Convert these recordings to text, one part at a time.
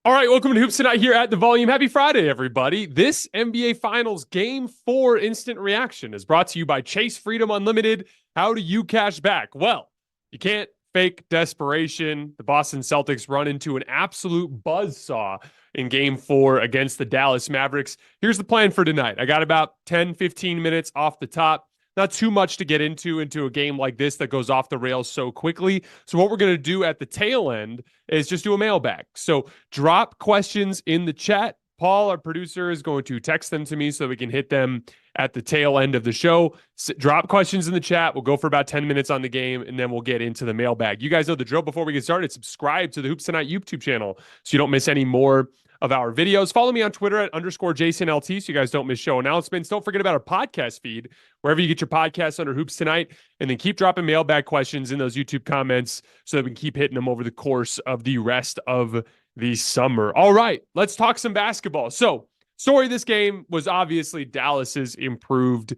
All right, welcome to Hoops Tonight here at The Volume. Happy Friday, everybody. This NBA Finals Game 4 Instant Reaction is brought to you by Chase Freedom Unlimited. How do you cash back? Well, you can't fake desperation. The Boston Celtics run into an absolute buzzsaw in Game 4 against the Dallas Mavericks. Here's the plan for tonight. I got about 10, 15 minutes off the top. Not too much to get into a game like this that goes off the rails so quickly. So what we're going to do at the tail end is just do a mailbag. So drop questions in the chat. Paul, our producer, is going to text them to me so we can hit them at the tail end of the show. Drop questions in the chat. We'll go for about 10 minutes on the game, and then we'll get into the mailbag. You guys know the drill. Before we get started, subscribe to the Hoops Tonight YouTube channel so you don't miss any more of our videos. Follow me on Twitter at @JasonLT so you guys don't miss show announcements. Don't forget about our podcast feed, wherever you get your podcasts under Hoops Tonight, and then keep dropping mailbag questions in those YouTube comments so that we can keep hitting them over the course of the rest of the summer. All right, let's talk some basketball. So, story of this game was obviously Dallas's improved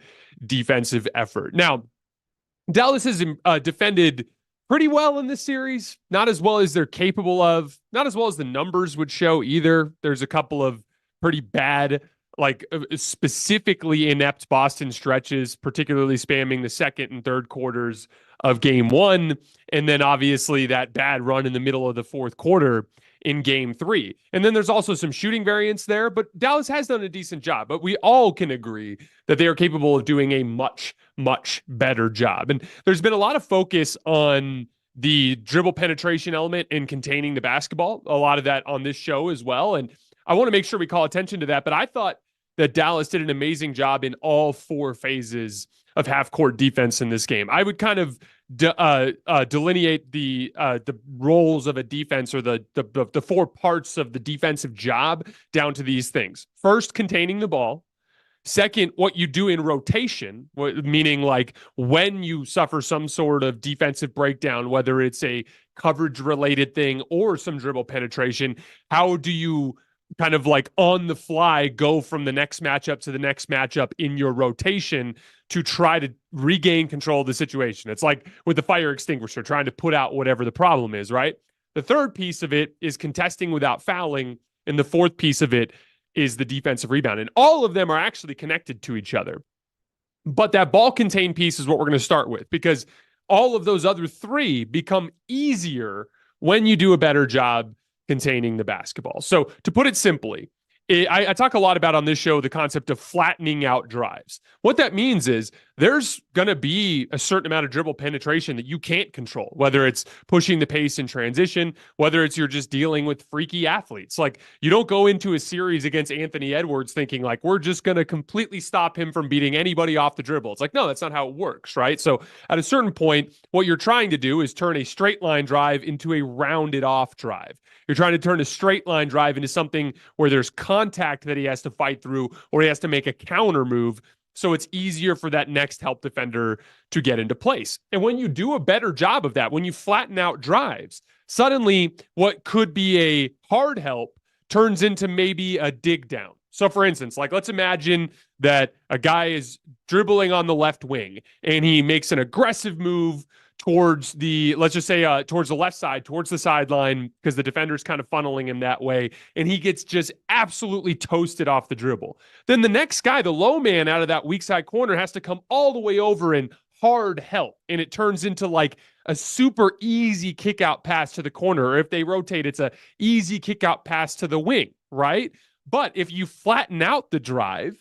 defensive effort. Now, Dallas has defended pretty well in this series, not as well as they're capable of, not as well as the numbers would show either. There's a couple of pretty bad, specifically inept Boston stretches, particularly spamming the second and third quarters of game one. And then obviously that bad run in the middle of the fourth quarter in game three. And then there's also some shooting variance there, but Dallas has done a decent job. But we all can agree that they are capable of doing a much, much better job. And there's been a lot of focus on the dribble penetration element in containing the basketball, a lot of that on this show as well. And I want to make sure we call attention to that. But I thought that Dallas did an amazing job in all four phases of half-court defense in this game. I would kind of delineate the roles of a defense, or the four parts of the defensive job, down to these things. First, containing the ball. Second, what you do in rotation, meaning like when you suffer some sort of defensive breakdown, whether it's a coverage-related thing or some dribble penetration, how do you kind of like on the fly go from the next matchup to the next matchup in your rotation to try to regain control of the situation? It's like with the fire extinguisher, trying to put out whatever the problem is, right? The third piece of it is contesting without fouling. And the fourth piece of it is the defensive rebound. And all of them are actually connected to each other. But that ball contained piece is what we're going to start with, because all of those other three become easier when you do a better job containing the basketball. So to put it simply, I talk a lot about on this show the concept of flattening out drives. What that means is there's going to be a certain amount of dribble penetration that you can't control, whether it's pushing the pace in transition, whether it's you're just dealing with freaky athletes. Like, you don't go into a series against Anthony Edwards thinking like, we're just going to completely stop him from beating anybody off the dribble. It's like, no, that's not how it works, right? So at a certain point, what you're trying to do is turn a straight line drive into a rounded off drive. You're trying to turn a straight line drive into something where there's contact that he has to fight through, or he has to make a counter move, so it's easier for that next help defender to get into place. And when you do a better job of that, when you flatten out drives, suddenly what could be a hard help turns into maybe a dig down. So for instance, like, let's imagine that a guy is dribbling on the left wing and he makes an aggressive move towards the, let's just say towards the left side, towards the sideline, because the defender's kind of funneling him that way, and he gets just absolutely toasted off the dribble. Then the next guy, the low man out of that weak side corner, has to come all the way over and hard help, and it turns into like a super easy kick out pass to the corner, or if they rotate, it's a easy kick out pass to the wing, right? But if you flatten out the drive,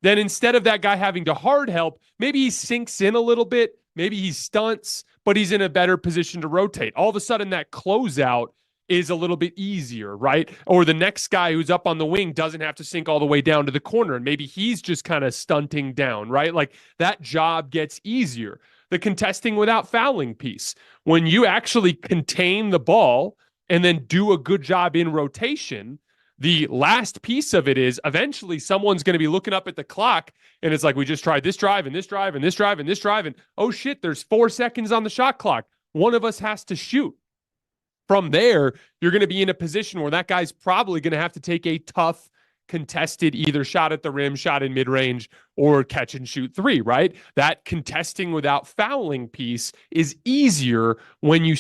then instead of that guy having to hard help, maybe he sinks in a little bit, maybe he stunts, but he's in a better position to rotate. All of a sudden, that closeout is a little bit easier, right? Or the next guy who's up on the wing doesn't have to sink all the way down to the corner, and maybe he's just kind of stunting down, right? Like, that job gets easier. The contesting without fouling piece, when you actually contain the ball and then do a good job in rotation, the last piece of it is eventually someone's going to be looking up at the clock, and it's like, we just tried this drive and this drive and this drive and this drive, and oh shit, there's 4 seconds on the shot clock. One of us has to shoot. From there, you're going to be in a position where that guy's probably going to have to take a tough contested either shot at the rim, shot in mid-range, or catch and shoot three, right? That contesting without fouling piece is easier when you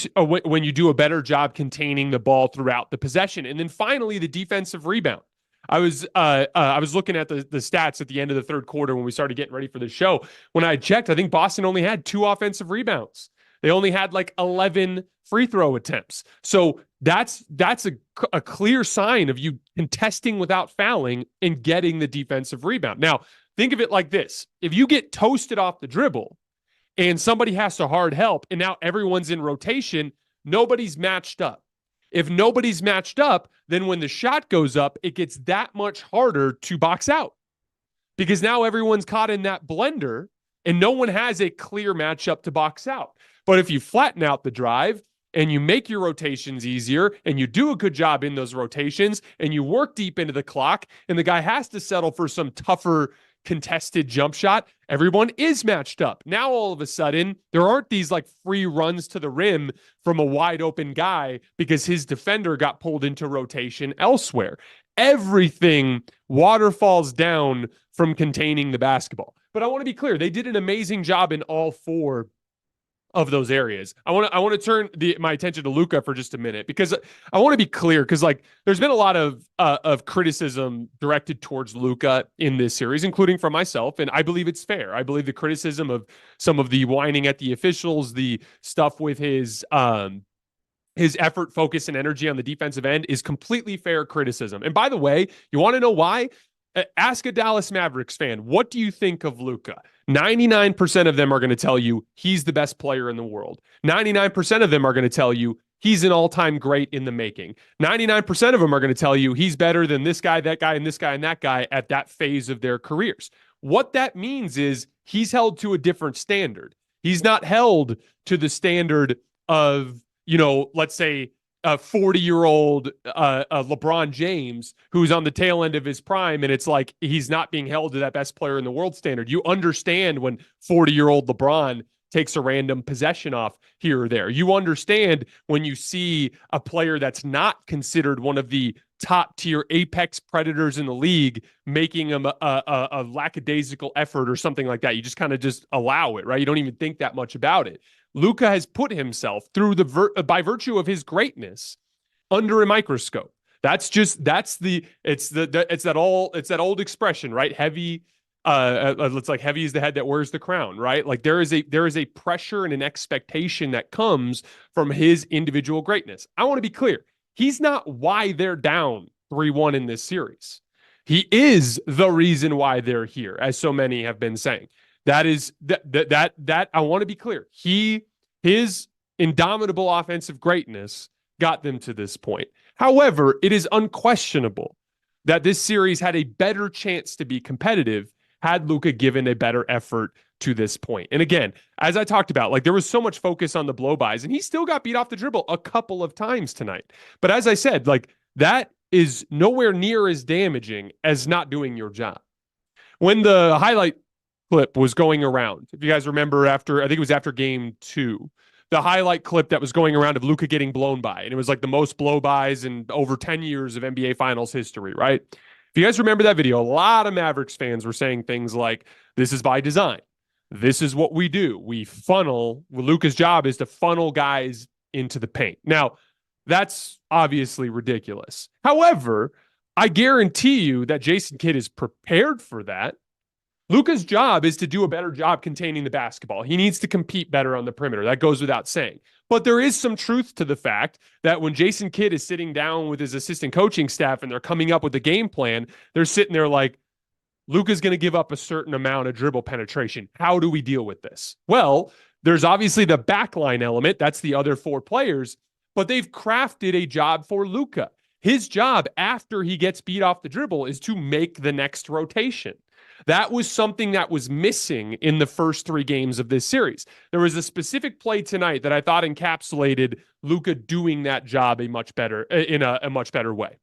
do a better job containing the ball throughout the possession. And then finally, the defensive rebound. I was looking at the stats at the end of the third quarter when we started getting ready for the show. When I checked, I think Boston only had 2 offensive rebounds. They only had like 11 free throw attempts. So that's a clear sign of you contesting without fouling and getting the defensive rebound. Now, think of it like this. If you get toasted off the dribble and somebody has to hard help and now everyone's in rotation, nobody's matched up. If nobody's matched up, then when the shot goes up, it gets that much harder to box out because now everyone's caught in that blender and no one has a clear matchup to box out. But if you flatten out the drive and you make your rotations easier and you do a good job in those rotations and you work deep into the clock and the guy has to settle for some tougher contested jump shot, everyone is matched up. Now, all of a sudden, there aren't these like free runs to the rim from a wide open guy because his defender got pulled into rotation elsewhere. Everything waterfalls down from containing the basketball. But I want to be clear, they did an amazing job in all 4 of those areas. I want to turn my attention to Luka for just a minute because I want to be clear because like there's been a lot of criticism directed towards Luka in this series, including from myself, and I believe it's fair. I believe the criticism of some of the whining at the officials, the stuff with his effort, focus, and energy on the defensive end is completely fair criticism. And by the way, you want to know why? Ask a Dallas Mavericks fan, what do you think of Luka? 99% of them are going to tell you he's the best player in the world. 99% of them are going to tell you he's an all-time great in the making. 99% of them are going to tell you he's better than this guy, that guy, and this guy, and that guy at that phase of their careers. What that means is he's held to a different standard. He's not held to the standard of, let's say, a 40-year-old LeBron James who's on the tail end of his prime, and it's like he's not being held to that best player in the world standard. You understand when 40-year-old LeBron takes a random possession off here or there. You understand when you see a player that's not considered one of the top-tier apex predators in the league making a lackadaisical effort or something like that. You just kind of just allow it, right? You don't even think that much about it. Luka has put himself through by virtue of his greatness under a microscope. It's that old expression, right? Heavy, it's like heavy is the head that wears the crown, right? Like there is a pressure and an expectation that comes from his individual greatness. I want to be clear. He's not why they're down 3-1 in this series. He is the reason why they're here, as so many have been saying. That I want to be clear. His indomitable offensive greatness got them to this point. However, it is unquestionable that this series had a better chance to be competitive had Luka given a better effort to this point. And again, as I talked about, like there was so much focus on the blow-bys, and he still got beat off the dribble a couple of times tonight. But as I said, like that is nowhere near as damaging as not doing your job. When the highlight clip was going around, if you guys remember, I think it was after game 2, the highlight clip that was going around of Luka getting blown by, and it was like the most blow-bys in over 10 years of NBA Finals history, right? If you guys remember that video, a lot of Mavericks fans were saying things like, this is by design. This is what we do. Luka's job is to funnel guys into the paint. Now, that's obviously ridiculous. However, I guarantee you that Jason Kidd is prepared for that. Luka's job is to do a better job containing the basketball. He needs to compete better on the perimeter. That goes without saying. But there is some truth to the fact that when Jason Kidd is sitting down with his assistant coaching staff and they're coming up with a game plan, they're sitting there like, Luka's going to give up a certain amount of dribble penetration. How do we deal with this? Well, there's obviously the backline element. That's the other 4 players. But they've crafted a job for Luka. His job after he gets beat off the dribble is to make the next rotation. That was something that was missing in the first 3 games of this series. There was a specific play tonight that I thought encapsulated Luka doing that job in a much better way.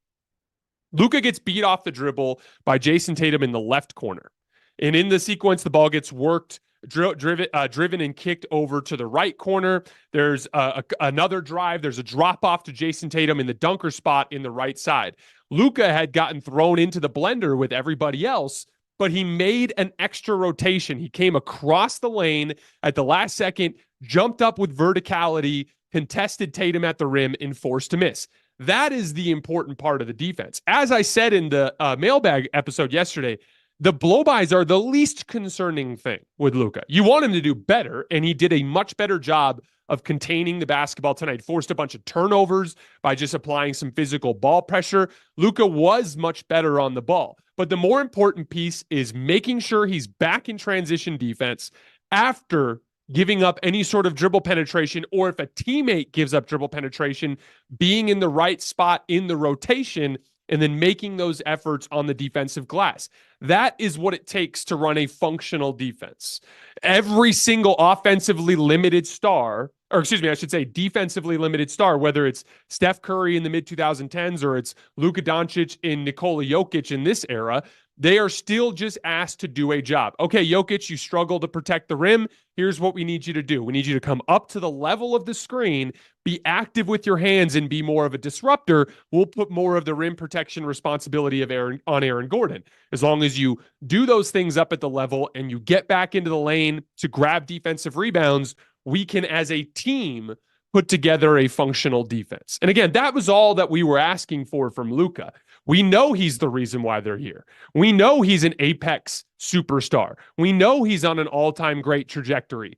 Luka gets beat off the dribble by Jayson Tatum in the left corner. And in the sequence, the ball gets worked, driven and kicked over to the right corner. There's another drive. There's a drop off to Jayson Tatum in the dunker spot in the right side. Luka had gotten thrown into the blender with everybody else, but he made an extra rotation. He came across the lane at the last second, jumped up with verticality, contested Tatum at the rim, and forced to miss. That is the important part of the defense. As I said in the mailbag episode yesterday, the blow-bys are the least concerning thing with Luka. You want him to do better, and he did a much better job of containing the basketball tonight. Forced a bunch of turnovers by just applying some physical ball pressure. Luka was much better on the ball. But the more important piece is making sure he's back in transition defense after giving up any sort of dribble penetration, or if a teammate gives up dribble penetration, being in the right spot in the rotation and then making those efforts on the defensive glass. That is what it takes to run a functional defense. Every single offensively limited star, or excuse me, I should say defensively limited star, whether it's Steph Curry in the mid-2010s or it's Luka Doncic in Nikola Jokic in this era, they are still just asked to do a job. Okay, Jokic, you struggle to protect the rim. Here's what we need you to do. We need you to come up to the level of the screen, be active with your hands, and be more of a disruptor. We'll put more of the rim protection responsibility of on Aaron Gordon. As long as you do those things up at the level and you get back into the lane to grab defensive rebounds, we can, as a team, put together a functional defense. And again, that was all that we were asking for from Luka. We know he's the reason why they're here. We know he's an apex superstar. We know he's on an all-time great trajectory.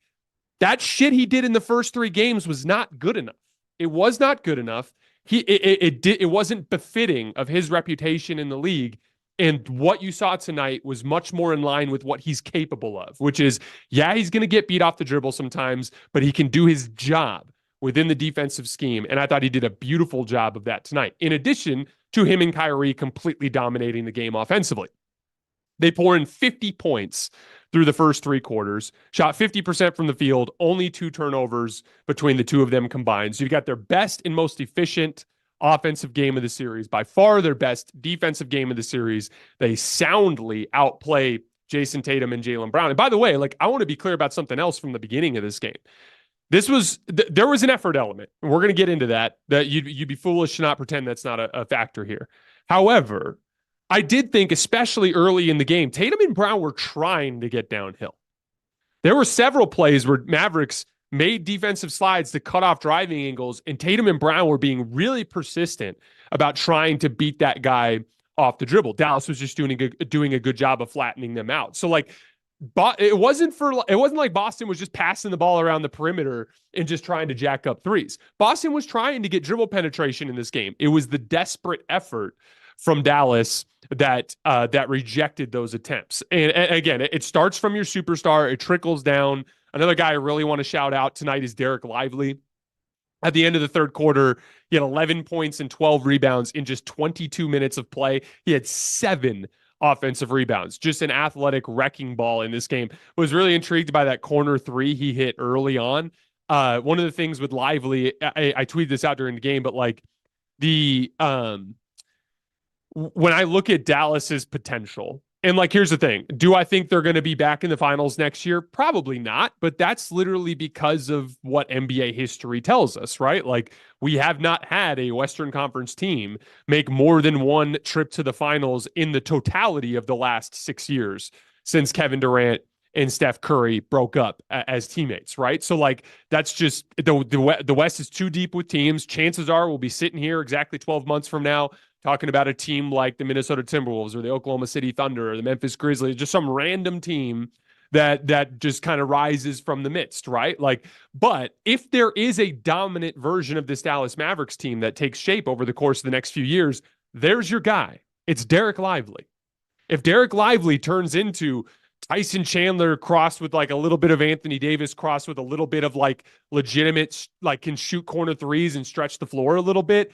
That shit he did in the first 3 games was not good enough. It was not good enough. It wasn't befitting of his reputation in the league. And what you saw tonight was much more in line with what he's capable of, which is, yeah, he's going to get beat off the dribble sometimes, but he can do his job within the defensive scheme. And I thought he did a beautiful job of that tonight, in addition to him and Kyrie completely dominating the game offensively. They pour in 50 points through the first 3 quarters, shot 50% from the field, only 2 turnovers between the two of them combined. So you got their best and most efficient offensive game of the series, by far their best defensive game of the series. They soundly outplay Jayson Tatum and Jaylen Brown. And by the way, I want to be clear about something else from the beginning of this game. There was an effort element, and we're going to get into that you'd be foolish to not pretend that's not a factor here. However, I did think, especially early in the game, Tatum and Brown were trying to get downhill. There were several plays where Mavericks made defensive slides to cut off driving angles, and Tatum and Brown were being really persistent about trying to beat that guy off the dribble. Dallas was just doing a good job of flattening them out. So it wasn't like Boston was just passing the ball around the perimeter and just trying to jack up threes. Boston was trying to get dribble penetration in this game. It was the desperate effort from Dallas that rejected those attempts. And again, it starts from your superstar. It trickles down. Another guy I really want to shout out tonight is Derek Lively. At the end of the third quarter, he had 11 points and 12 rebounds in just 22 minutes of play. He had 7 offensive rebounds, just an athletic wrecking ball in this game. Was really intrigued by that corner 3 he hit early on. One of the things with Lively, I tweeted this out during the game, but when I look at Dallas's potential, and here's the thing, do I think they're going to be back in the finals next year? Probably not, but that's literally because of what NBA history tells us, right? We have not had a Western Conference team make more than one trip to the finals in the totality of the last 6 years since Kevin Durant and Steph Curry broke up as teammates, right? So that's just the West is too deep with teams. Chances are we'll be sitting here exactly 12 months from now talking about a team like the Minnesota Timberwolves or the Oklahoma City Thunder or the Memphis Grizzlies, just some random team that just kind of rises from the midst, right? But if there is a dominant version of this Dallas Mavericks team that takes shape over the course of the next few years, there's your guy. It's Derek Lively. If Derek Lively turns into Tyson Chandler crossed with a little bit of Anthony Davis crossed with a little bit of legitimate, can shoot corner threes and stretch the floor a little bit,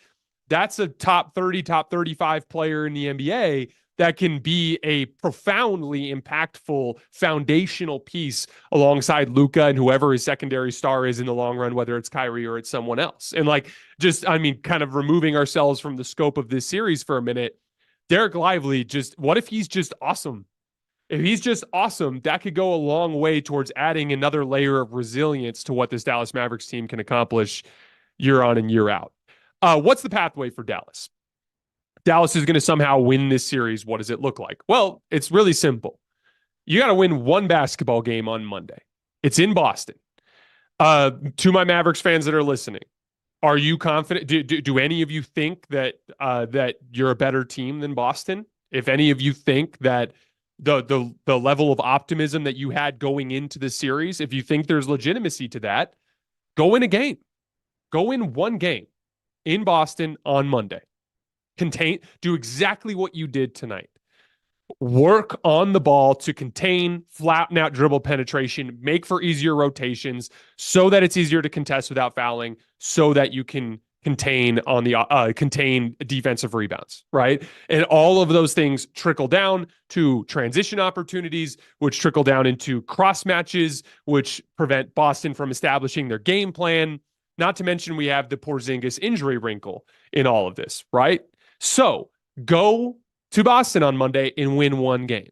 that's a top 30, top 35 player in the NBA that can be a profoundly impactful foundational piece alongside Luka and whoever his secondary star is in the long run, whether it's Kyrie or it's someone else. And kind of removing ourselves from the scope of this series for a minute, Derek Lively, what if he's just awesome? If he's just awesome, that could go a long way towards adding another layer of resilience to what this Dallas Mavericks team can accomplish year on and year out. What's the pathway for Dallas? Dallas is going to somehow win this series. What does it look like? Well, it's really simple. You got to win one basketball game on Monday. It's in Boston. To my Mavericks fans that are listening, are you confident? Do any of you think that that you're a better team than Boston? If any of you think that the level of optimism that you had going into the series, if you think there's legitimacy to that, go win a game. Go win one game in Boston on Monday. Do exactly what you did tonight. Work on the ball to contain, flatten out dribble penetration, make for easier rotations so that it's easier to contest without fouling, so that you can contain defensive rebounds, right? And all of those things trickle down to transition opportunities, which trickle down into cross matches, which prevent Boston from establishing their game plan. Not to mention we have the Porzingis injury wrinkle in all of this, right? So go to Boston on Monday and win one game.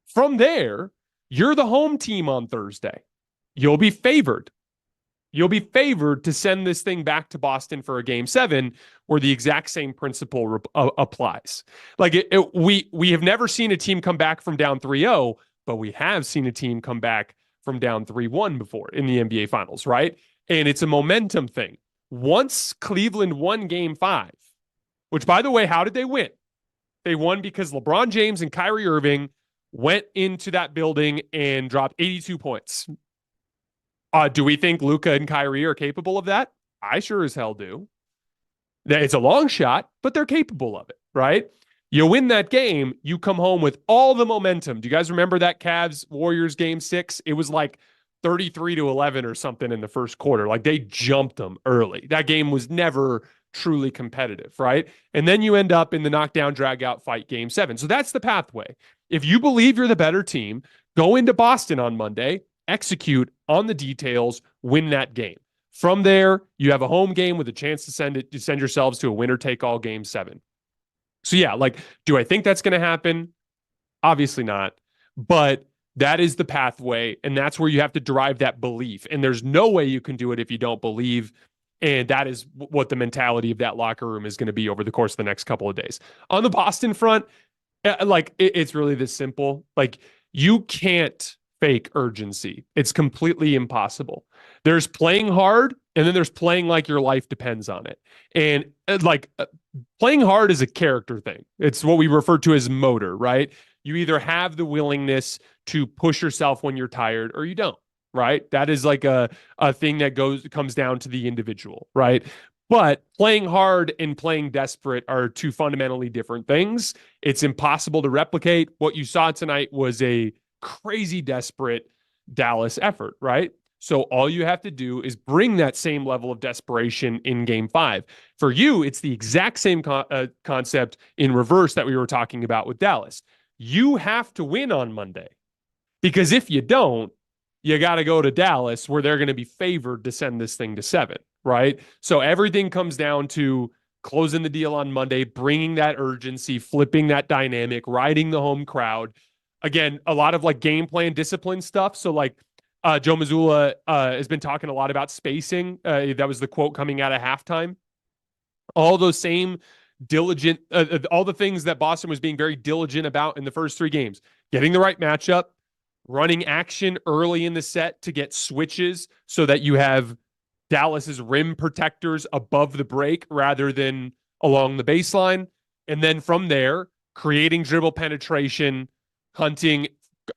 From there, you're the home team on Thursday. You'll be favored. You'll be favored to send this thing back to Boston for a game 7 where the exact same principle applies. Like we have never seen a team come back from down 3-0, but we have seen a team come back from down 3-1 before in the NBA Finals, right? And it's a momentum thing. Once Cleveland won game 5, which, by the way, how did they win? They won because LeBron James and Kyrie Irving went into that building and dropped 82 points. Do we think Luka and Kyrie are capable of that? I sure as hell do. It's a long shot, but they're capable of it, right? You win that game, you come home with all the momentum. Do you guys remember that Cavs-Warriors game 6? It was like 33-11 or something in the first quarter. Like they jumped them early. That game was never truly competitive, right? And then you end up in the knockdown, drag out fight game 7. So that's the pathway. If you believe you're the better team, go into Boston on Monday, execute on the details, win that game. From there, you have a home game with a chance to send yourselves to a winner take all game 7. So yeah, like, do I think that's going to happen? Obviously not. But that is the pathway, and that's where you have to derive that belief. And there's no way you can do it if you don't believe. And that is what the mentality of that locker room is going to be over the course of the next couple of days. On the Boston front, like it's really this simple. Like you can't fake urgency. It's completely impossible. There's playing hard, and then there's playing like your life depends on it. And playing hard is a character thing. It's what we refer to as motor, right? You either have the willingness to push yourself when you're tired or you don't. Right? That is like a thing that comes down to the individual, right? But playing hard and playing desperate are two fundamentally different things. It's impossible to replicate. What you saw tonight was a crazy desperate Dallas effort, right? So all you have to do is bring that same level of desperation in game 5. For you, it's the exact same concept in reverse that we were talking about with Dallas. You have to win on Monday, because if you don't, you got to go to Dallas where they're going to be favored to send this thing to 7, right? So everything comes down to closing the deal on Monday, bringing that urgency, flipping that dynamic, riding the home crowd. Again, a lot of like game plan discipline stuff. So like Joe Mazzulla has been talking a lot about spacing. That was the quote coming out of halftime. All those same diligent, all the things that Boston was being very diligent about in the first 3 games, getting the right matchup, running action early in the set to get switches so that you have Dallas's rim protectors above the break rather than along the baseline. And then from there, creating dribble penetration, hunting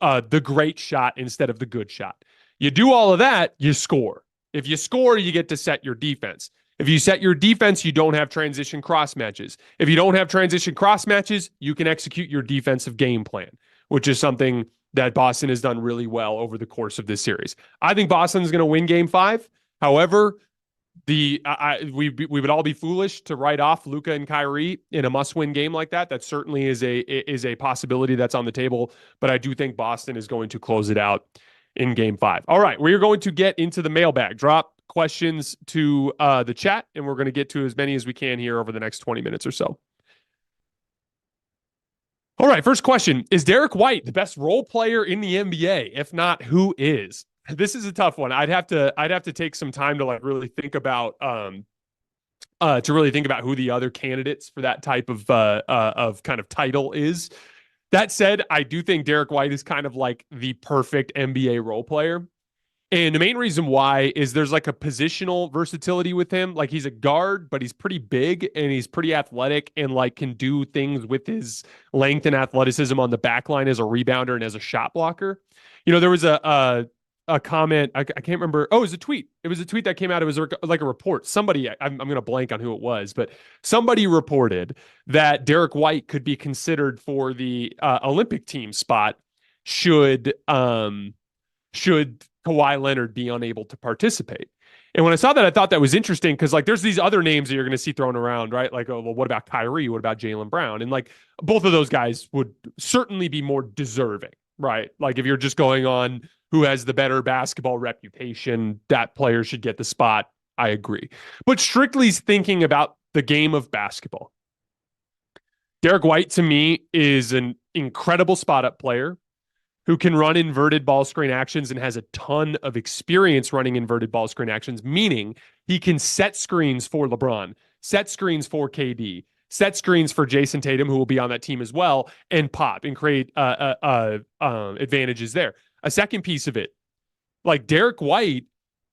the great shot instead of the good shot. You do all of that, you score. If you score, you get to set your defense. If you set your defense, you don't have transition cross matches. If you don't have transition cross matches, you can execute your defensive game plan, which is something that Boston has done really well over the course of this series. I think Boston is going to win game 5. However, we would all be foolish to write off Luka and Kyrie in a must-win game like that. That certainly is a possibility that's on the table, but I do think Boston is going to close it out in game 5. All right, we're going to get into the mailbag. Drop questions to the chat, and we're going to get to as many as we can here over the next 20 minutes or so. All right, first question. Is Derek White the best role player in the NBA? If not, who is? This is a tough one. I'd have to take some time to like really think about who the other candidates for that type of kind of title is. That said, I do think Derek White is kind of like the perfect NBA role player. And the main reason why is there's like a positional versatility with him. Like he's a guard, but he's pretty big and he's pretty athletic and like can do things with his length and athleticism on the back line as a rebounder and as a shot blocker. There was a comment. I can't remember. Oh, it was a tweet. It was a tweet that came out. It was like a report. Somebody, I'm going to blank on who it was, but somebody reported that Derek White could be considered for the Olympic team spot should Kawhi Leonard be unable to participate. And when I saw that, I thought that was interesting because like there's these other names that you're going to see thrown around, right? Like, oh, well, what about Kyrie? What about Jaylen Brown? And like both of those guys would certainly be more deserving, right? Like if you're just going on who has the better basketball reputation, that player should get the spot. I agree. But strictly thinking about the game of basketball, Derek White to me is an incredible spot up player who can run inverted ball screen actions and has a ton of experience running inverted ball screen actions, meaning he can set screens for LeBron, set screens for KD, set screens for Jayson Tatum, who will be on that team as well, and pop and create advantages there. A second piece of it, like Derek White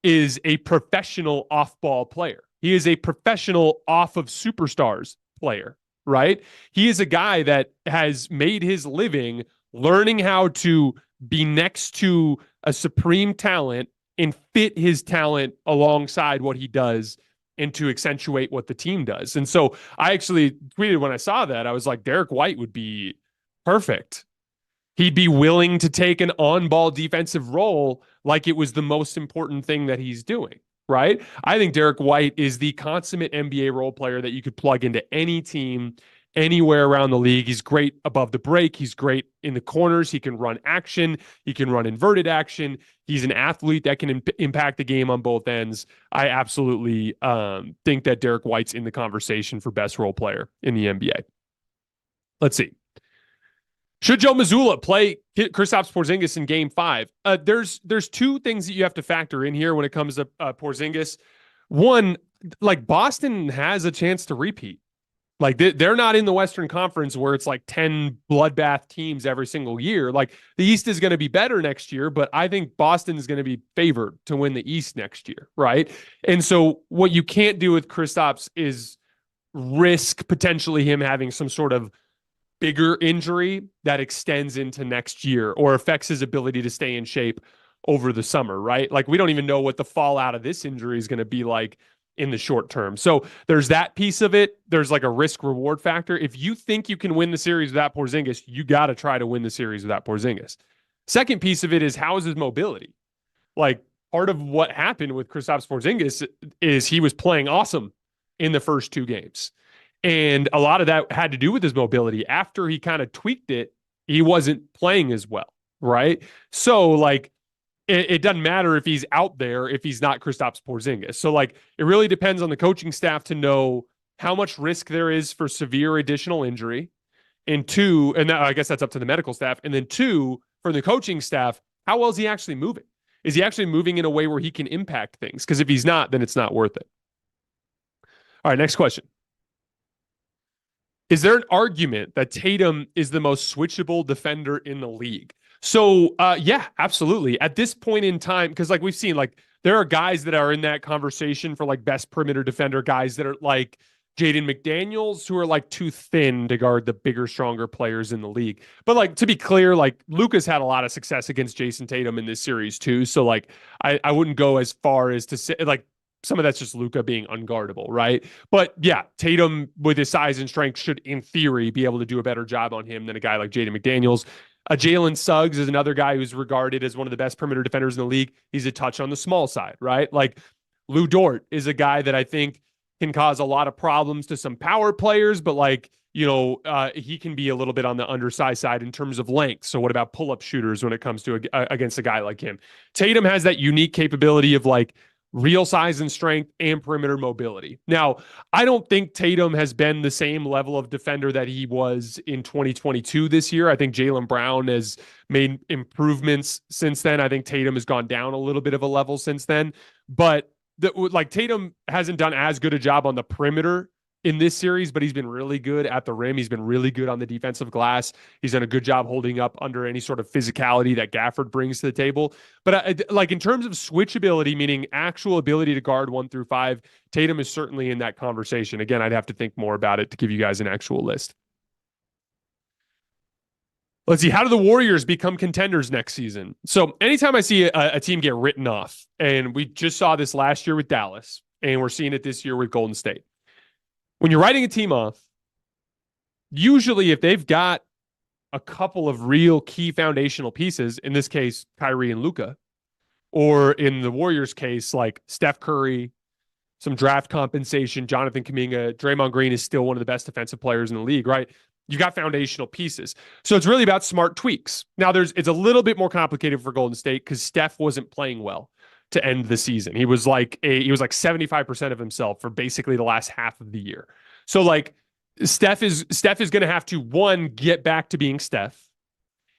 is a professional off-ball player. He is a professional off of superstars player, right? He is a guy that has made his living learning how to be next to a supreme talent and fit his talent alongside what he does and to accentuate what the team does. And so I actually tweeted when I saw that, I was like, Derek White would be perfect. He'd be willing to take an on-ball defensive role like it was the most important thing that he's doing, right? I think Derek White is the consummate NBA role player that you could plug into any team anywhere around the league. He's great above the break. He's great in the corners. He can run action. He can run inverted action. He's an athlete that can impact the game on both ends. I absolutely think that Derek White's in the conversation for best role player in the NBA. Let's see. Should Joe Mazzulla play Kristaps Porzingis in Game 5? There's two things that you have to factor in here when it comes to Porzingis. One, like Boston has a chance to repeat. Like they're not in the Western Conference where it's like 10 bloodbath teams every single year. Like the East is going to be better next year, but I think Boston is going to be favored to win the East next year, right? And so what you can't do with Kristaps is risk potentially him having some sort of bigger injury that extends into next year or affects his ability to stay in shape over the summer, right? Like we don't even know what the fallout of this injury is going to be like in the short term. So there's that piece of it. There's like a risk reward factor. If you think you can win the series without Porzingis, you got to try to win the series without Porzingis. Second piece of it is how is his mobility? Like part of what happened with Kristaps Porzingis is he was playing awesome in the first two games. And a lot of that had to do with his mobility. After he kind of tweaked it, he wasn't playing as well, right? So like it doesn't matter if he's out there if he's not Kristaps Porzingis. So like it really depends on the coaching staff to know how much risk there is for severe additional injury. And two, and I guess that's up to the medical staff. And then two, for the coaching staff, how well is he actually moving? Is he actually moving in a way where he can impact things? Because if he's not, then it's not worth it. All right, next question. Is there an argument that Tatum is the most switchable defender in the league? So, yeah, absolutely. At this point in time, because like we've seen, like there are guys that are in that conversation for like best perimeter defender, guys that are like Jaden McDaniels, who are like too thin to guard the bigger, stronger players in the league. But like to be clear, like Luka's had a lot of success against Jayson Tatum in this series too. So like I wouldn't go as far as to say like some of that's just Luka being unguardable, right? But yeah, Tatum with his size and strength should, in theory, be able to do a better job on him than a guy like Jaden McDaniels. Jalen Suggs is another guy who's regarded as one of the best perimeter defenders in the league. He's a touch on the small side, right? Like Lou Dort is a guy that I think can cause a lot of problems to some power players, but like, you know, he can be a little bit on the undersized side in terms of length. So what about pull-up shooters when it comes to against a guy like him? Tatum has that unique capability of like real size and strength, and perimeter mobility. Now, I don't think Tatum has been the same level of defender that he was in 2022 this year. I think Jaylen Brown has made improvements since then. I think Tatum has gone down a little bit of a level since then. But Tatum hasn't done as good a job on the perimeter in this series, but he's been really good at the rim. He's been really good on the defensive glass. He's done a good job holding up under any sort of physicality that Gafford brings to the table. But in terms of switchability, meaning actual ability to guard 1 through 5, Tatum is certainly in that conversation. Again, I'd have to think more about it to give you guys an actual list. Let's see. How do the Warriors become contenders next season? So anytime I see a team get written off, and we just saw this last year with Dallas, and we're seeing it this year with Golden State. When you're writing a team off, usually if they've got a couple of real key foundational pieces, in this case, Kyrie and Luka, or in the Warriors case, like Steph Curry, some draft compensation, Jonathan Kuminga, Draymond Green is still one of the best defensive players in the league, right? You got foundational pieces. So it's really about smart tweaks. Now it's a little bit more complicated for Golden State because Steph wasn't playing well to end the season. He was like 75% of himself for basically the last half of the year. So like Steph is going to have to, one, get back to being Steph,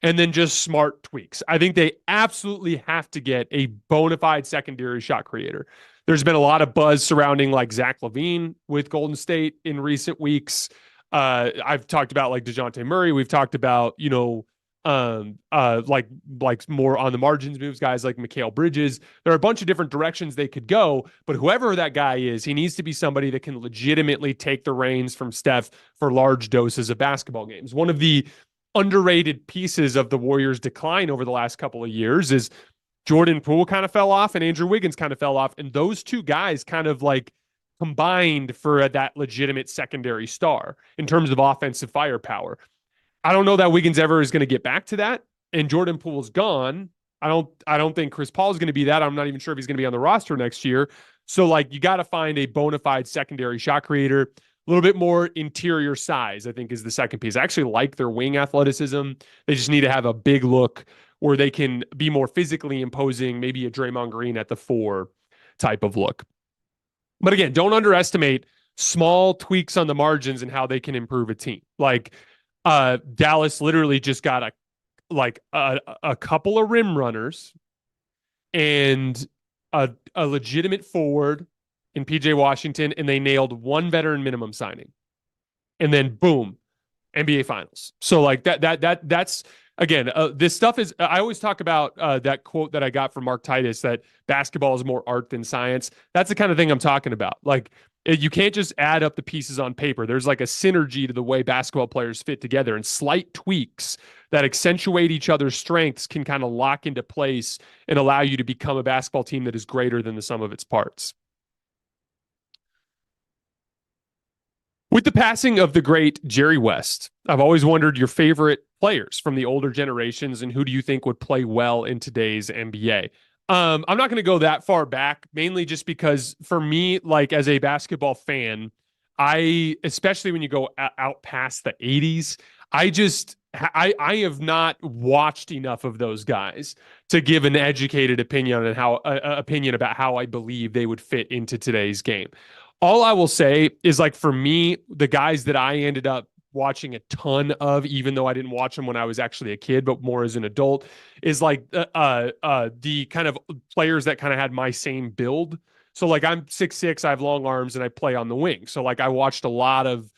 and then just smart tweaks. I think they absolutely have to get a bona fide secondary shot creator. There's been a lot of buzz surrounding like Zach LaVine with Golden State in recent weeks. I've talked about like DeJounte Murray. We've talked about, like more on the margins moves, guys like Mikal Bridges. There are a bunch of different directions they could go, but whoever that guy is, he needs to be somebody that can legitimately take the reins from Steph for large doses of basketball games. One of the underrated pieces of the Warriors' decline over the last couple of years is Jordan Poole kind of fell off and Andrew Wiggins kind of fell off. And those two guys kind of like combined for that legitimate secondary star in terms of offensive firepower. I don't know that Wiggins ever is going to get back to that, and Jordan Poole's gone. I don't think Chris Paul is going to be that. I'm not even sure if he's going to be on the roster next year. So like you got to find a bona fide secondary shot creator, a little bit more interior size, I think is the second piece. I actually like their wing athleticism. They just need to have a big look where they can be more physically imposing, maybe a Draymond Green at the 4 type of look. But again, don't underestimate small tweaks on the margins and how they can improve a team. Like Dallas literally just got a couple of rim runners and a legitimate forward in PJ Washington, and they nailed one veteran minimum signing. And then boom, NBA Finals. So like that's again, this stuff is, I always talk about that quote that I got from Mark Titus, that basketball is more art than science. That's the kind of thing I'm talking about. Like, you can't just add up the pieces on paper. There's like a synergy to the way basketball players fit together, and slight tweaks that accentuate each other's strengths can kind of lock into place and allow you to become a basketball team that is greater than the sum of its parts. With the passing of the great Jerry West, I've always wondered your favorite players from the older generations and who do you think would play well in today's NBA? I'm not going to go that far back, mainly just because for me, like as a basketball fan, especially when you go out past the 80s, I have not watched enough of those guys to give an educated opinion on opinion about how I believe they would fit into today's game. All I will say is, like, for me, the guys that I ended up watching a ton of, even though I didn't watch them when I was actually a kid, but more as an adult, is like the kind of players that kind of had my same build. So like I'm 6'6", I have long arms, and I play on the wing. So like I watched a lot of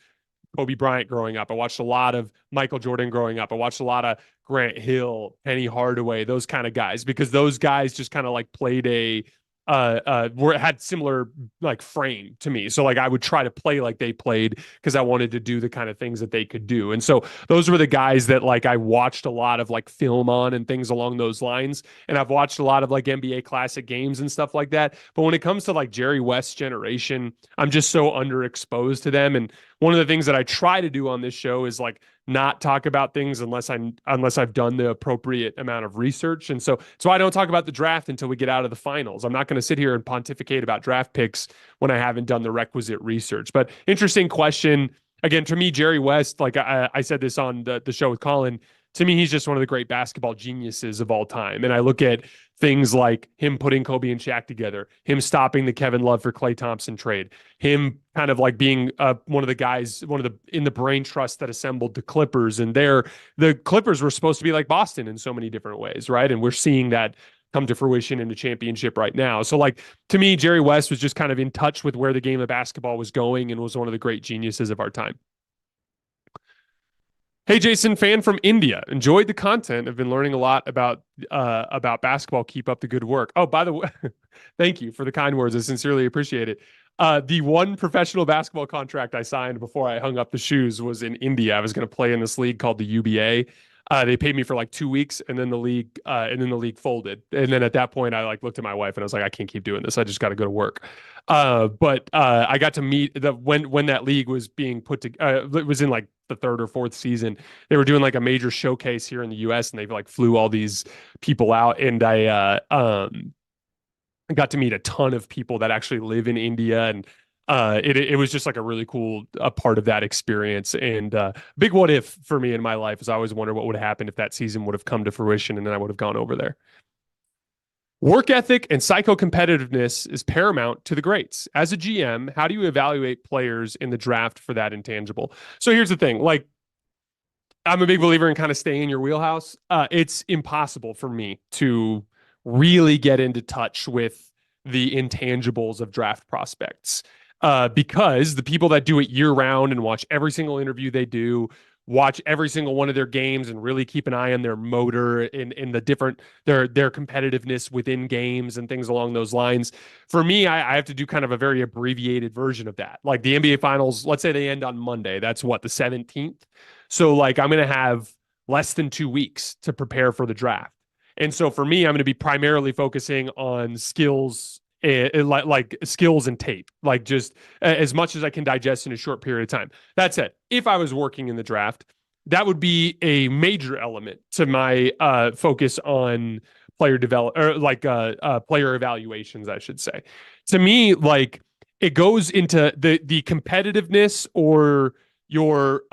Kobe Bryant growing up. I watched a lot of Michael Jordan growing up. I watched a lot of Grant Hill, Penny Hardaway, those kind of guys, because those guys just kind of like played had similar like frame to me. So like I would try to play like they played because I wanted to do the kind of things that they could do. And so those were the guys that like I watched a lot of like film on and things along those lines. And I've watched a lot of like NBA classic games and stuff like that. But when it comes to like Jerry West's generation, I'm just so underexposed to them. And one of the things that I try to do on this show is like not talk about things unless I've done the appropriate amount of research. And so I don't talk about the draft until we get out of the finals. I'm not going to sit here and pontificate about draft picks when I haven't done the requisite research. But interesting question. Again, to me, Jerry West, like I said this on the show with Colin, to me, he's just one of the great basketball geniuses of all time. And I look at things like him putting Kobe and Shaq together, him stopping the Kevin Love for Klay Thompson trade, him kind of like being one of the guys, one of the in the brain trust that assembled the Clippers. And the Clippers were supposed to be like Boston in so many different ways, right? And we're seeing that come to fruition in the championship right now. So like, to me, Jerry West was just kind of in touch with where the game of basketball was going and was one of the great geniuses of our time. Hey, Jason, fan from India. Enjoyed the content. I've been learning a lot about basketball. Keep up the good work. Oh, by the way, thank you for the kind words. I sincerely appreciate it. The one professional basketball contract I signed before I hung up the shoes was in India. I was going to play in this league called the UBA. They paid me for like 2 weeks, and then the league folded. And then at that point, I like looked at my wife and I was like, I can't keep doing this. I just got to go to work. But I got to meet when that league was being put to. It was in like the third or fourth season. They were doing like a major showcase here in the U.S. and they like flew all these people out, and I got to meet a ton of people that actually live in India, and it was just like a really cool part of that experience. And big what if for me in my life is I always wonder what would have happened if that season would have come to fruition and then I would have gone over there. Work ethic and psycho-competitiveness is paramount to the greats. As a GM, how do you evaluate players in the draft for that intangible? So here's the thing, like, I'm a big believer in kind of staying in your wheelhouse. It's impossible for me to really get into touch with the intangibles of draft prospects. Because the people that do it year round and watch every single interview they do, watch every single one of their games and really keep an eye on their motor in the different, their competitiveness within games and things along those lines. For me, I have to do kind of a very abbreviated version of that. Like the NBA finals, let's say they end on Monday. That's what, the 17th. So like, I'm going to have less than 2 weeks to prepare for the draft. And so for me, I'm going to be primarily focusing on skills, like skills and tape, like just as much as I can digest in a short period of time. That said, if I was working in the draft, that would be a major element to my focus on player develop or like player evaluations, I should say. To me, like it goes into the competitiveness or your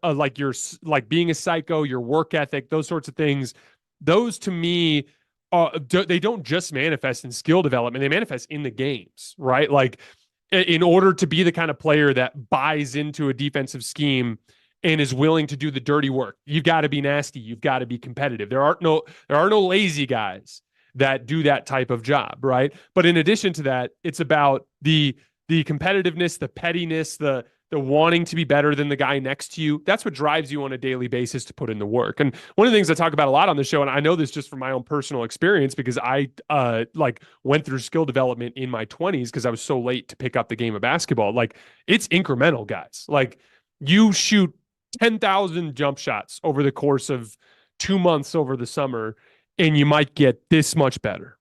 like your like being a psycho, your work ethic, those sorts of things. Those to me, they don't just manifest in skill development, they manifest in the games, right? Like in order to be the kind of player that buys into a defensive scheme and is willing to do the dirty work, you've got to be nasty, you've got to be competitive. There are no lazy guys that do that type of job, right? But in addition to that, it's about the competitiveness, the pettiness, the wanting to be better than the guy next to you. That's what drives you on a daily basis to put in the work. And one of the things I talk about a lot on the show, and I know this just from my own personal experience because I like went through skill development in my 20s because I was so late to pick up the game of basketball. Like it's incremental, guys. Like you shoot 10,000 jump shots over the course of 2 months over the summer, and you might get this much better.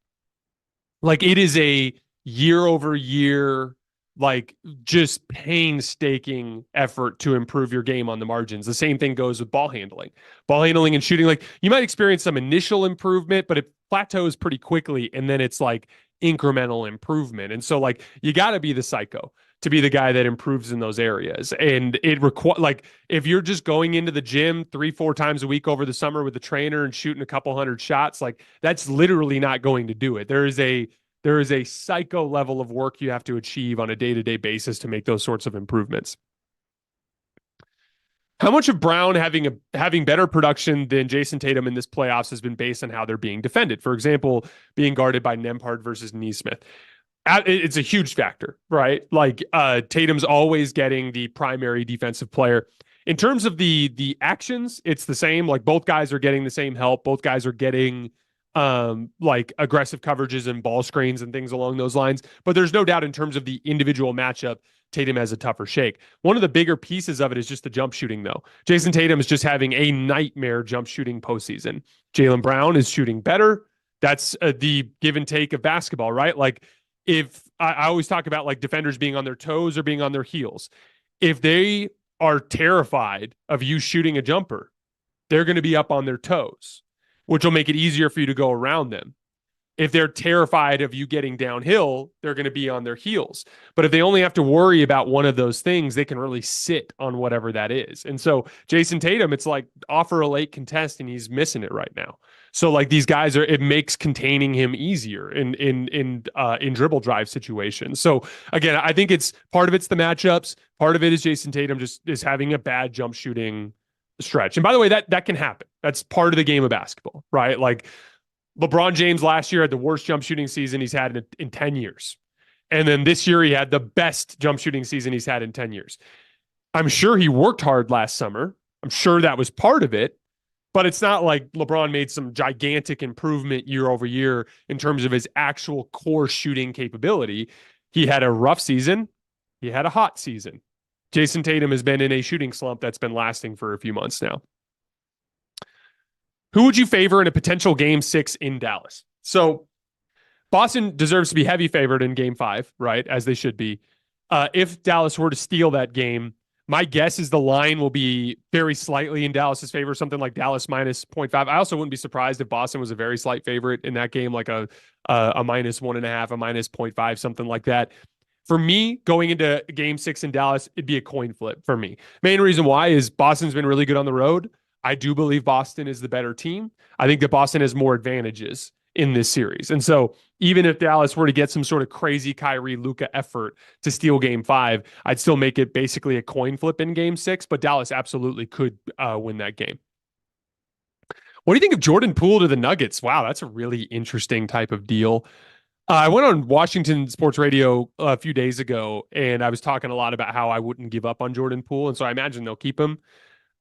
Like it is a year over year, like just painstaking effort to improve your game on the margins. The same thing goes with ball handling and shooting. Like you might experience some initial improvement, but it plateaus pretty quickly. And then it's like incremental improvement. And so like, you got to be the psycho to be the guy that improves in those areas. And it requires, like, if you're just going into the gym 3-4 times a week over the summer with the trainer and shooting a couple hundred shots, like that's literally not going to do it. There is a psycho level of work you have to achieve on a day-to-day basis to make those sorts of improvements. How much of Brown having better production than Jayson Tatum in this playoffs has been based on how they're being defended? For example, being guarded by Nembhard versus Nesmith. It's a huge factor, right? Like Tatum's always getting the primary defensive player. In terms of the actions, it's the same. Like both guys are getting the same help. Both guys are getting like aggressive coverages and ball screens and things along those lines. But there's no doubt in terms of the individual matchup, Tatum has a tougher shake. One of the bigger pieces of it is just the jump shooting, though. Jayson Tatum is just having a nightmare jump shooting postseason. Jaylen Brown is shooting better. That's the give and take of basketball, right? Like if I always talk about like defenders being on their toes or being on their heels. If they are terrified of you shooting a jumper, they're going to be up on their toes, which will make it easier for you to go around them. If they're terrified of you getting downhill, they're going to be on their heels. But if they only have to worry about one of those things, they can really sit on whatever that is. And so Jayson Tatum, it's like offer a late contest and he's missing it right now. So like these guys it makes containing him easier in dribble drive situations. So again, I think it's part of it's the matchups. Part of it is Jayson Tatum just is having a bad jump shooting stretch. And by the way, that can happen. That's part of the game of basketball, right? Like LeBron James last year had the worst jump shooting season he's had in 10 years. And then this year he had the best jump shooting season he's had in 10 years. I'm sure he worked hard last summer. I'm sure that was part of it, but it's not like LeBron made some gigantic improvement year over year in terms of his actual core shooting capability. He had a rough season. He had a hot season. Jayson Tatum has been in a shooting slump that's been lasting for a few months now. Who would you favor in a potential game 6 in Dallas? So Boston deserves to be heavy favored in game 5, right? As they should be. If Dallas were to steal that game, my guess is the line will be very slightly in Dallas's favor, something like Dallas minus 0.5. I also wouldn't be surprised if Boston was a very slight favorite in that game, like a minus 1.5, a minus 0.5, something like that. For me, going into game 6 in Dallas, it'd be a coin flip for me. Main reason why is Boston's been really good on the road. I do believe Boston is the better team. I think that Boston has more advantages in this series. And so even if Dallas were to get some sort of crazy Kyrie Luka effort to steal game 5, I'd still make it basically a coin flip in game 6, but Dallas absolutely could win that game. What do you think of Jordan Poole to the Nuggets? Wow, that's a really interesting type of deal. I went on Washington Sports Radio a few days ago, and I was talking a lot about how I wouldn't give up on Jordan Poole, and so I imagine they'll keep him.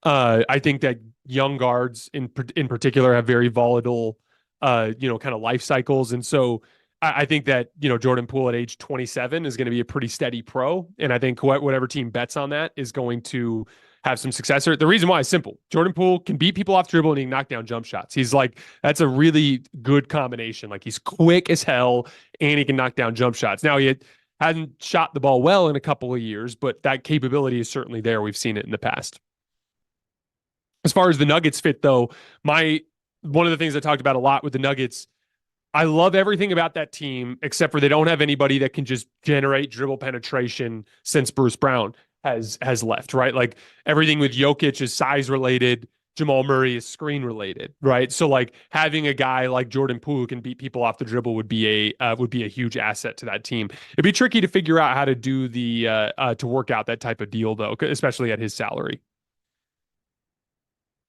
I think that young guards in particular have very volatile, kind of life cycles. And so I think that, Jordan Poole at age 27 is going to be a pretty steady pro. And I think whatever team bets on that is going to have some success. The reason why is simple. Jordan Poole can beat people off dribble and he can knock down jump shots. He's like, that's a really good combination. Like he's quick as hell and he can knock down jump shots. Now he hadn't shot the ball well in a couple of years, but that capability is certainly there. We've seen it in the past. As far as the Nuggets fit, though, one of the things I talked about a lot with the Nuggets, I love everything about that team, except for they don't have anybody that can just generate dribble penetration since Bruce Brown has left, right? Like everything with Jokic is size related. Jamal Murray is screen related, right? So like having a guy like Jordan Poole who can beat people off the dribble would be a huge asset to that team. It'd be tricky to figure out how to do to work out that type of deal though, especially at his salary.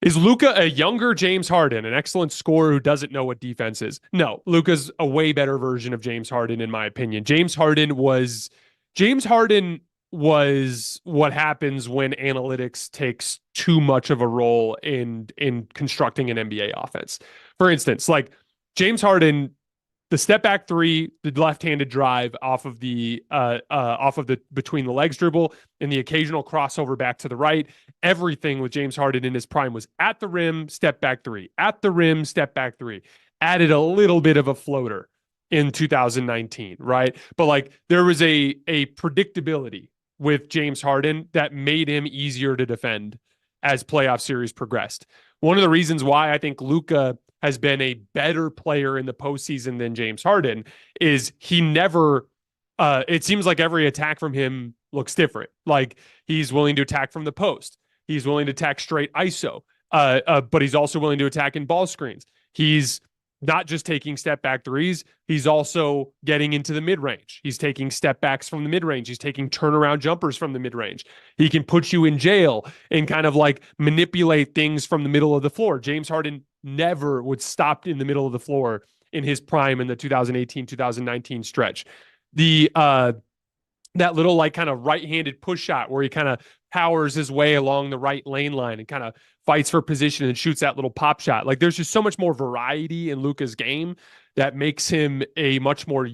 Is Luka a younger James Harden, an excellent scorer who doesn't know what defense is? No, Luka's a way better version of James Harden, in my opinion. James Harden was what happens when analytics takes too much of a role in constructing an NBA offense. For instance, like James Harden, the step back three, the left-handed drive off of the between the legs dribble, and the occasional crossover back to the right. Everything with James Harden in his prime was at the rim, step back three, at the rim, step back three. Added a little bit of a floater in 2019, right? But like there was a predictability with James Harden that made him easier to defend as playoff series progressed. One of the reasons why I think Luka has been a better player in the postseason than James Harden is he never, it seems like every attack from him looks different. Like he's willing to attack from the post. He's willing to attack straight ISO, but he's also willing to attack in ball screens. He's not just taking step back threes. He's also getting into the mid range. He's taking step backs from the mid range. He's taking turnaround jumpers from the mid range. He can put you in jail and kind of like manipulate things from the middle of the floor. James Harden never would stop in the middle of the floor in his prime in the 2018-2019 stretch. That little like kind of right-handed push shot where he kind of powers his way along the right lane line and kind of fights for position and shoots that little pop shot. Like there's just so much more variety in Luka's game that makes him a much more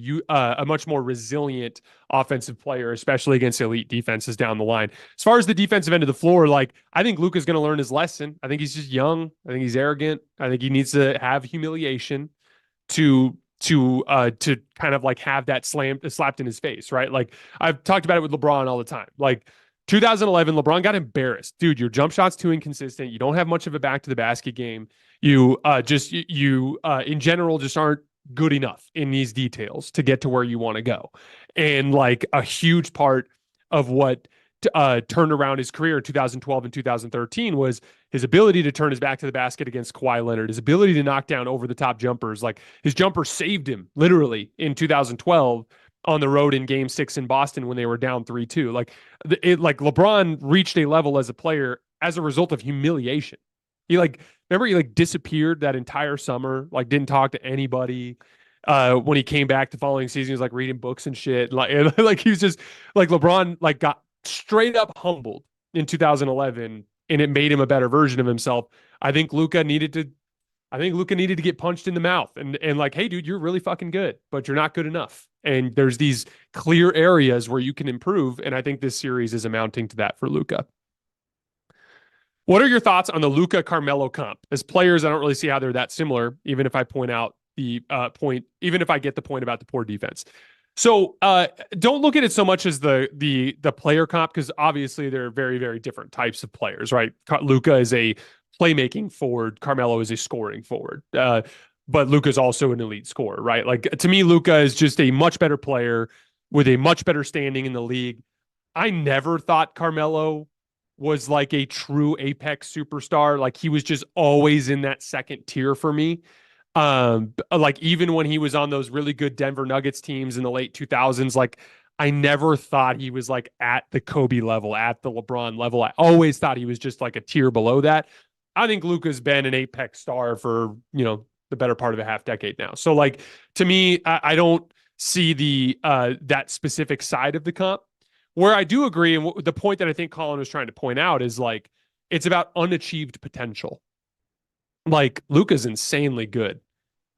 resilient offensive player, especially against elite defenses down the line. As far as the defensive end of the floor, like I think Luka's going to learn his lesson. I think he's just young. I think he's arrogant. I think he needs to have humiliation to kind of like have that slapped in his face, right? Like I've talked about it with LeBron all the time. Like 2011, LeBron got embarrassed. Dude, your jump shot's too inconsistent. You don't have much of a back to the basket game. You in general just aren't good enough in these details to get to where you want to go. And like a huge part of what turned around his career in 2012 and 2013 was his ability to turn his back to the basket against Kawhi Leonard, his ability to knock down over the top jumpers. Like his jumper saved him literally in 2012 on the road in game 6 in Boston when they were down 3-2. Like like LeBron reached a level as a player as a result of humiliation. He remember he disappeared that entire summer, like didn't talk to anybody. When he came back the following season, he was like reading books and shit. Like he was just like LeBron got straight up humbled in 2011, and it made him a better version of himself. I think Luka needed to get punched in the mouth and like, hey, dude, you're really fucking good, but you're not good enough. And there's these clear areas where you can improve. And I think this series is amounting to that for Luka. What are your thoughts on the Luka Carmelo comp? As players, I don't really see how they're that similar, even if I point out the even if I get the point about the poor defense. So don't look at it so much as the player comp, because obviously they're very, very different types of players, right? Luka is a playmaking forward. Carmelo is a scoring forward. But Luka's also an elite scorer, right? Like to me, Luka is just a much better player with a much better standing in the league. I never thought Carmelo was like a true apex superstar. Like he was just always in that second tier for me. Like even when he was on those really good Denver Nuggets teams in the late 2000s, like I never thought he was like at the Kobe level, at the LeBron level. I always thought he was just like a tier below that. I think Luka's been an apex star for, the better part of a half decade now. So like, to me, I don't see the, that specific side of the comp. Where I do agree, and the point that I think Colin was trying to point out is like, it's about unachieved potential. Like Luka's insanely good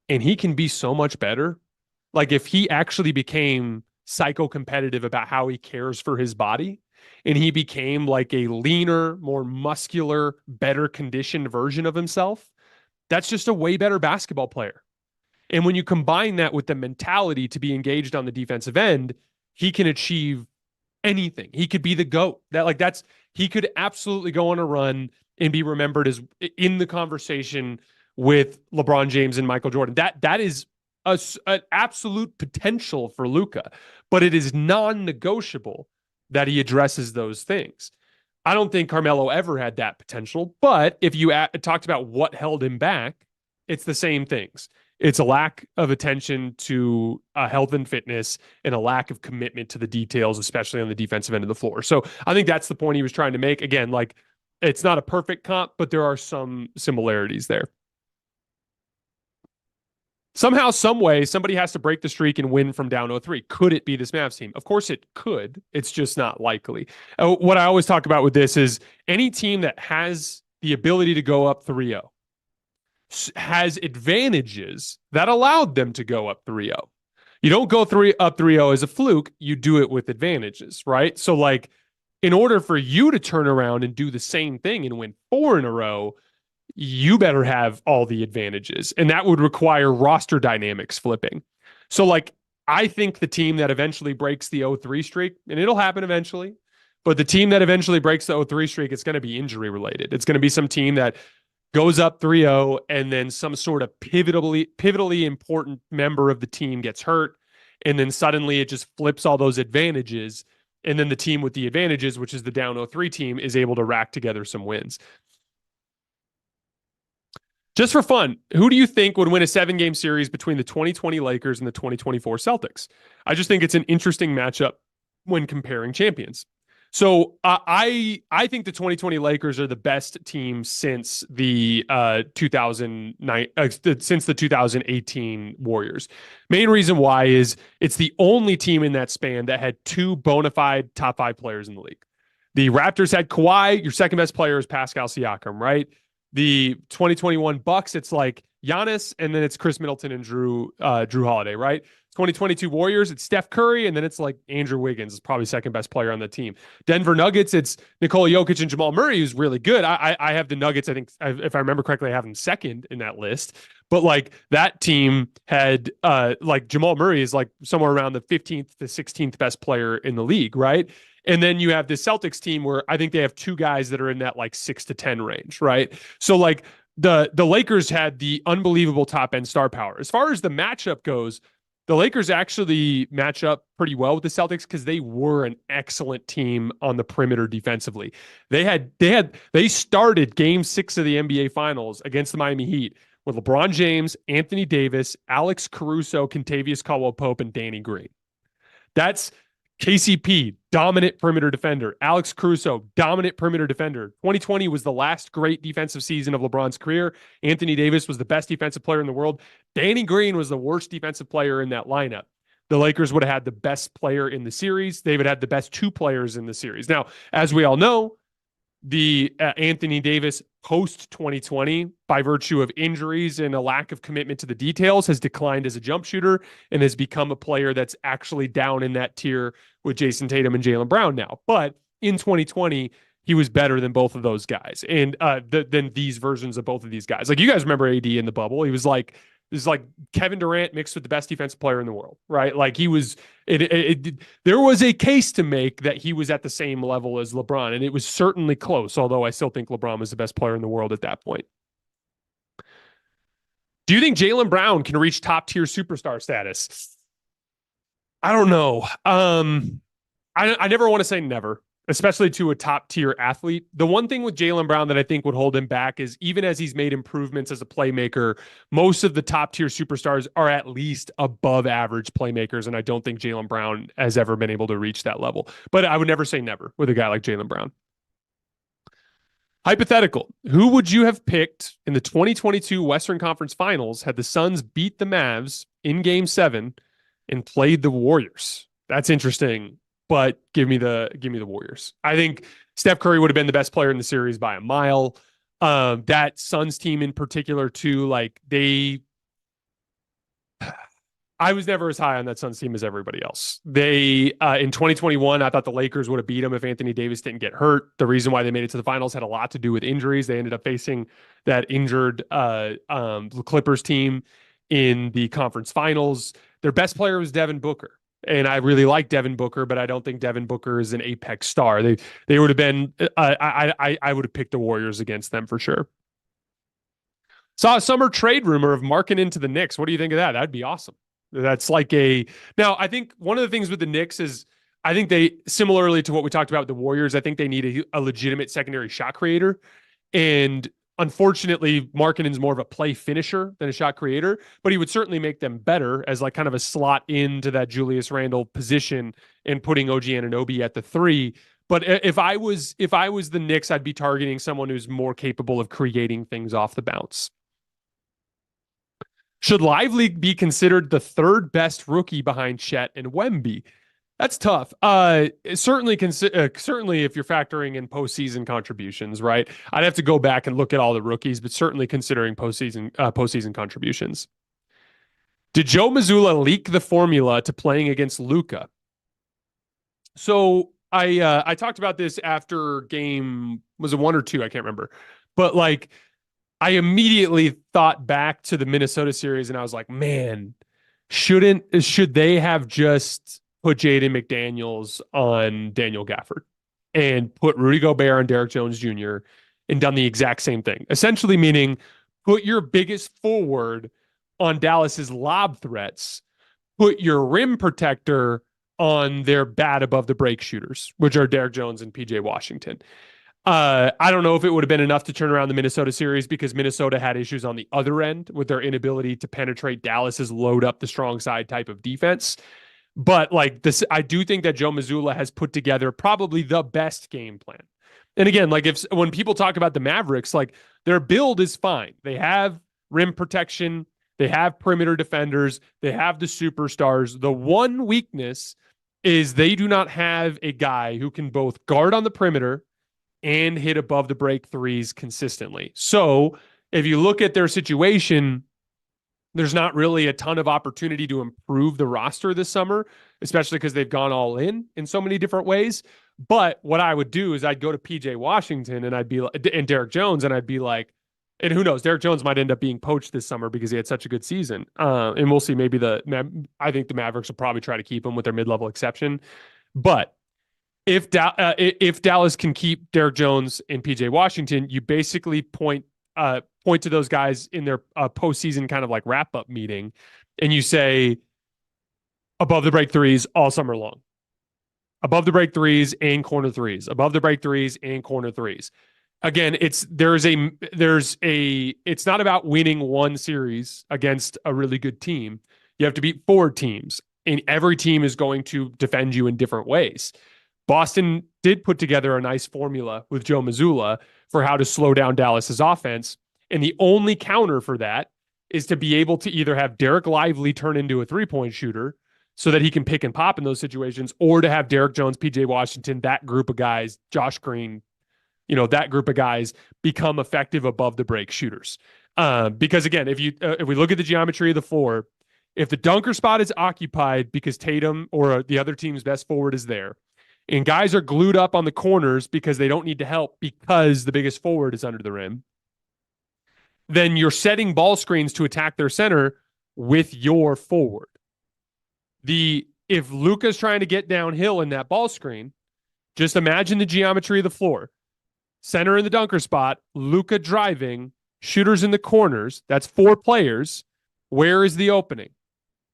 and he can be so much better. Like if he actually became psycho competitive about how he cares for his body and he became like a leaner, more muscular, better conditioned version of himself, that's just a way better basketball player. And when you combine that with the mentality to be engaged on the defensive end, he can achieve anything. He could be the GOAT. He could absolutely go on a run and be remembered as in the conversation with LeBron James and Michael Jordan. That is an absolute potential for Luka, but it is non-negotiable that he addresses those things. I don't think Carmelo ever had that potential, but if you talked about what held him back, it's the same things. It's a lack of attention to health and fitness and a lack of commitment to the details, especially on the defensive end of the floor. So I think that's the point he was trying to make. Again, like it's not a perfect comp, but there are some similarities there. Somehow, some way, somebody has to break the streak and win from down 0-3. Could it be this Mavs team? Of course it could. It's just not likely. What I always talk about with this is any team that has the ability to go up 3-0 has advantages that allowed them to go up 3-0. You don't go up 3-0 as a fluke. You do it with advantages, right? So like in order for you to turn around and do the same thing and win 4 in a row, you better have all the advantages. And that would require roster dynamics flipping. So like, I think the team that eventually breaks the 0-3 streak, and it'll happen eventually, but the team that eventually breaks the 0-3 streak, it's going to be injury related. It's going to be some team that goes up 3-0 and then some sort of pivotally important member of the team gets hurt. And then suddenly it just flips all those advantages. And then the team with the advantages, which is the down 0-3 team, is able to rack together some wins. Just for fun, who do you think would win a 7-game series between the 2020 Lakers and the 2024 Celtics? I just think it's an interesting matchup when comparing champions. So I think the 2020 Lakers are the best team since the 2018 Warriors. Main reason why is it's the only team in that span that had 2 bona fide top 5 players in the league. The Raptors had Kawhi. Your second best player is Pascal Siakam, right? The 2021 Bucks, it's like Giannis, and then it's Chris Middleton and Drew Holiday, right? 2022 Warriors, it's Steph Curry, and then it's like Andrew Wiggins is probably second best player on the team. Denver Nuggets, it's Nikola Jokic and Jamal Murray, who's really good. I have the Nuggets, I think, if I remember correctly, I have them second in that list. But like that team had like Jamal Murray is like somewhere around the 15th to 16th best player in the league, right? And then you have the Celtics team where I think they have 2 guys that are in that like 6 to 10 range, right? So like the Lakers had the unbelievable top end star power. As far as the matchup goes, the Lakers actually match up pretty well with the Celtics because they were an excellent team on the perimeter defensively. They started game 6 of the NBA Finals against the Miami Heat with LeBron James, Anthony Davis, Alex Caruso, Kentavious Caldwell-Pope, and Danny Green. That's KCP, dominant perimeter defender. Alex Caruso, dominant perimeter defender. 2020 was the last great defensive season of LeBron's career. Anthony Davis was the best defensive player in the world. Danny Green was the worst defensive player in that lineup. The Lakers would have had the best player in the series. They would have had the best 2 players in the series. Now, as we all know, the Anthony Davis post 2020, by virtue of injuries and a lack of commitment to the details, has declined as a jump shooter and has become a player that's actually down in that tier with Jayson Tatum and Jaylen Brown now. But in 2020, he was better than both of those guys and than these versions of both of these guys. Like, you guys remember AD in the bubble? He was like, this is like Kevin Durant mixed with the best defensive player in the world, right? Like, he was, there was a case to make that he was at the same level as LeBron, and it was certainly close, although I still think LeBron was the best player in the world at that point. Do you think Jaylen Brown can reach top tier superstar status? I don't know. I never want to say never, especially to a top tier athlete. The one thing with Jaylen Brown that I think would hold him back is, even as he's made improvements as a playmaker, most of the top tier superstars are at least above average playmakers. And I don't think Jaylen Brown has ever been able to reach that level, but I would never say never with a guy like Jaylen Brown. Hypothetical. Who would you have picked in the 2022 Western Conference Finals had the Suns beat the Mavs in Game 7 and played the Warriors? That's interesting. But give me the Warriors. I think Steph Curry would have been the best player in the series by a mile. That Suns team in particular, too, like I was never as high on that Suns team as everybody else. They in 2021, I thought the Lakers would have beat them if Anthony Davis didn't get hurt. The reason why they made it to the finals had a lot to do with injuries. They ended up facing that injured Clippers team in the conference finals. Their best player was Devin Booker. And I really like Devin Booker, but I don't think Devin Booker is an apex star. They would have been. I would have picked the Warriors against them for sure. Saw a summer trade rumor of Markkanen into the Knicks. What do you think of that? That'd be awesome. That's like now. I think one of the things with the Knicks is, I think they, similarly to what we talked about with the Warriors, I think they need a legitimate secondary shot creator, and unfortunately, Markkanen's more of a play finisher than a shot creator, but he would certainly make them better as like kind of a slot into that Julius Randle position and putting OG Anunoby at the 3. But if I was the Knicks, I'd be targeting someone who's more capable of creating things off the bounce. Should Lively be considered the 3rd best rookie behind Chet and Wemby? That's tough. Certainly if you're factoring in postseason contributions, right? I'd have to go back and look at all the rookies, but certainly considering postseason contributions. Did Joe Mazzulla leak the formula to playing against Luka? So I talked about this after game, was it 1 or 2? I can't remember. But like, I immediately thought back to the Minnesota series, and I was like, man, should they have just put Jaden McDaniels on Daniel Gafford and put Rudy Gobert on Derek Jones Jr. and done the exact same thing? Essentially meaning, put your biggest forward on Dallas's lob threats, put your rim protector on their bad above the break shooters, which are Derek Jones and PJ Washington. I don't know if it would have been enough to turn around the Minnesota series, because Minnesota had issues on the other end with their inability to penetrate Dallas's load up the strong side type of defense. But like this, I do think that Joe Mazzulla has put together probably the best game plan. And again, like when people talk about the Mavericks, like their build is fine. They have rim protection. They have perimeter defenders. They have the superstars. The one weakness is they do not have a guy who can both guard on the perimeter and hit above the break threes consistently. So if you look at their situation, there's not really a ton of opportunity to improve the roster this summer, especially because they've gone all in so many different ways. But what I would do is I'd go to PJ Washington and Derek Jones, and I'd be like, and who knows, Derek Jones might end up being poached this summer because he had such a good season. And we'll see. Maybe I think the Mavericks will probably try to keep him with their mid-level exception. But if Dallas can keep Derek Jones and PJ Washington, you basically point point to those guys in their postseason kind of like wrap-up meeting, and you say above the break threes all summer long. Above the break threes and corner threes. Above the break threes and corner threes. Again, it's not about winning one series against a really good team. You have to beat 4 teams, and every team is going to defend you in different ways. Boston did put together a nice formula with Joe Mazzulla for how to slow down Dallas's offense, and the only counter for that is to be able to either have Derek Lively turn into a three-point shooter so that he can pick and pop in those situations, or to have Derek Jones, PJ Washington, that group of guys, Josh Green, that group of guys become effective above the break shooters. Because again, if we look at the geometry of the floor, if the dunker spot is occupied because Tatum or the other team's best forward is there, and guys are glued up on the corners because they don't need to help because the biggest forward is under the rim, then you're setting ball screens to attack their center with your forward. If Luka's trying to get downhill in that ball screen, just imagine the geometry of the floor. Center in the dunker spot, Luka driving, shooters in the corners. That's 4 players. Where is the opening?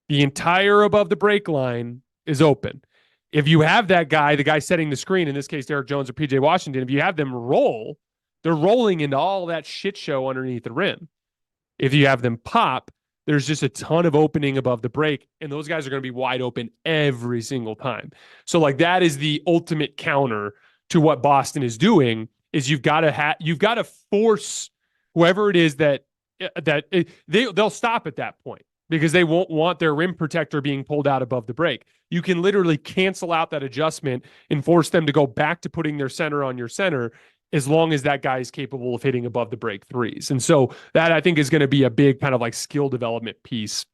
The entire above the break line is open. If you have that guy, the guy setting the screen, in this case, Derek Jones or PJ Washington, if you have them roll, they're rolling into all that shit show underneath the rim. If you have them pop, there's just a ton of opening above the break, and those guys are going to be wide open every single time. So like that is the ultimate counter to what Boston is doing, is you've got to force whoever it is they'll stop at that point, because they won't want their rim protector being pulled out above the break. You can literally cancel out that adjustment and force them to go back to putting their center on your center, as long as that guy is capable of hitting above the break threes. And so that, I think, is going to be a big kind of like skill development piece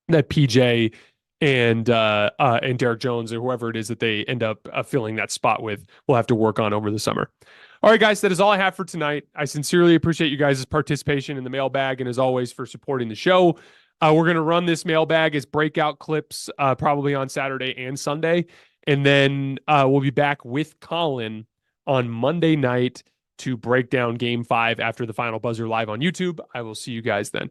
that PJ and Derek Jones or whoever it is that they end up filling that spot with will have to work on over the summer. All right, guys, that is all I have for tonight. I sincerely appreciate you guys' participation in the mailbag, and as always, for supporting the show. We're going to run this mailbag as breakout clips probably on Saturday and Sunday. And then we'll be back with Colin on Monday night to break down Game 5 after the final buzzer live on YouTube. I will see you guys then.